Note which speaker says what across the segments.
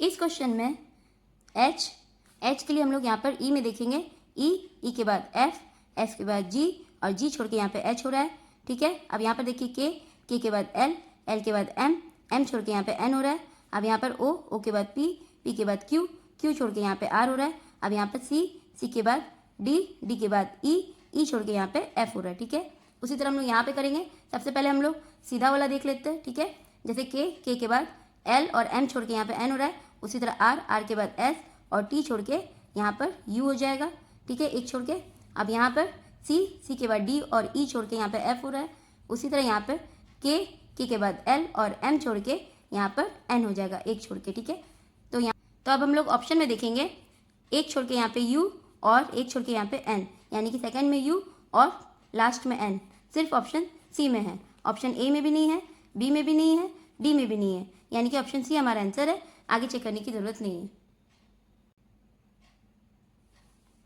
Speaker 1: इस क्वेश्चन में एच के लिए हम लोग यहाँ पर ई में देखेंगे, ई के बाद एफ के बाद जी, और जी छोड़ के यहाँ पे एच हो रहा है, ठीक है। अब यहाँ पर देखिए के बाद एल के बाद एम छोड़ के यहाँ पे एन हो रहा है। अब यहाँ पर ओ के बाद पी के बाद क्यू छोड़ के यहाँ पे आर हो रहा है। अब यहाँ पर सी के बाद डी के बाद ई छोड़ के यहाँ पे एफ हो रहा है, ठीक है। उसी तरह हम लोग यहाँ पे करेंगे। सबसे पहले हम लोग सीधा वाला देख लेते हैं, ठीक है। जैसे के के बाद एल और एम छोड़ के यहाँ पे एन हो रहा है। उसी तरह आर के बाद एस और टी छोड़ के यहाँ पर यू हो जाएगा, ठीक है, एक छोड़ के। अब यहाँ पर सी के बाद डी और ई छोड़ के यहाँ पे एफ हो रहा है। उसी तरह यहाँ पर के के बाद एल और एम छोड़ के यहाँ पर एन हो जाएगा, एक छोड़ के, ठीक है। तो अब हम लोग ऑप्शन में देखेंगे, एक छोड़ के यहाँ पे यू और एक छोड़ के यहाँ पे एन, यानी कि सेकंड में यू और लास्ट में एन। सिर्फ ऑप्शन सी में है, ऑप्शन ए में भी नहीं है, बी में भी नहीं है, डी में भी नहीं है, यानी कि ऑप्शन सी हमारा आंसर है। आगे चेक करने की जरूरत नहीं है।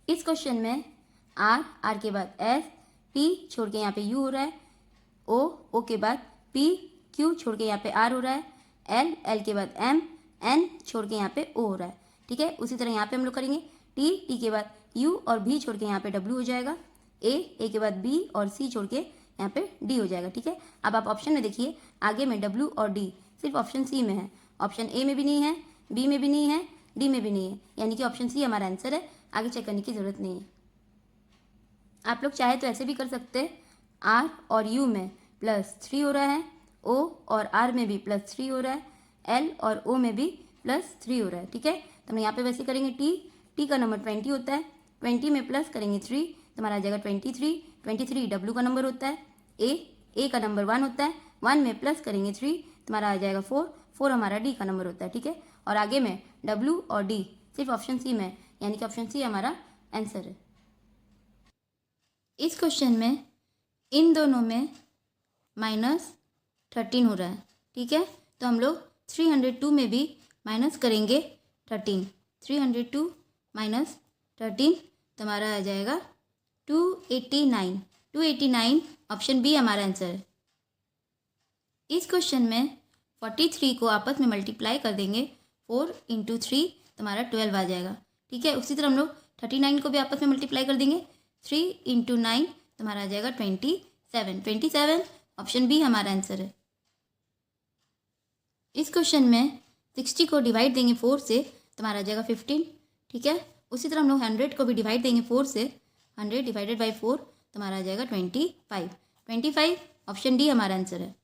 Speaker 1: इस क्वेश्चन में आर के बाद एस, टी छोड़ के यहाँ पे यू हो रहा है, ओ के बाद पी, क्यू छोड़ के यहाँ पे आर हो रहा है, एल के बाद एम, एन छोड़ के यहाँ पे ओ हो रहा है, ठीक है। उसी तरह यहाँ पे हम लोग करेंगे, टी के बाद यू और भी छोड़ के यहाँ पे डब्ल्यू हो जाएगा, ए के बाद बी और सी छोड़ के यहाँ पे डी हो जाएगा, ठीक है। अब आप ऑप्शन में देखिए, आगे में डब्ल्यू और डी सिर्फ ऑप्शन सी में है, ऑप्शन ए में भी नहीं है, बी में भी नहीं है, डी में भी नहीं है, यानी कि ऑप्शन सी हमारा आंसर है। आगे चेक करने की जरूरत नहीं है। आप लोग चाहे तो ऐसे भी कर सकते हैं, आर और यू में +3 हो रहा है, ओ और आर में भी +3 हो रहा है, एल और ओ में भी +3 हो रहा है, ठीक है। तो हम यहाँ पे वैसे करेंगे, टी का नंबर 20 होता है, 20 में प्लस करेंगे 3 तो हमारा आ जाएगा 23 डब्ल्यू का नंबर होता है, ए का नंबर 1 होता है, 1 में प्लस करेंगे 3 तो हमारा आ जाएगा 4 हमारा डी का नंबर होता है, ठीक है। और आगे में डब्ल्यू और डी सिर्फ ऑप्शन सी में, यानी कि ऑप्शन सी हमारा आंसर है। इस क्वेश्चन में इन दोनों में -13 हो रहा है, ठीक है। तो हम लोग 302 में भी माइनस करेंगे 13, 302 माइनस 13 तो हमारा आ जाएगा 289 ऑप्शन बी हमारा आंसर है। इस क्वेश्चन में 43 को आपस में मल्टीप्लाई कर देंगे 4 × 3 तो हमारा 12 आ जाएगा, ठीक है। उसी तरह हम लोग 39 को भी आपस में मल्टीप्लाई कर देंगे 3 × 9 तो हमारा आ जाएगा 27 ऑप्शन बी हमारा आंसर है। इस क्वेश्चन में 60 को डिवाइड देंगे 4 से तो हमारा आ जाएगा 15, ठीक है। उसी तरह हम लोग 100 को भी डिवाइड देंगे 4 से, 100 डिवाइडेड बाई 4 तो हमारा आ जाएगा 25 ऑप्शन डी हमारा आंसर है।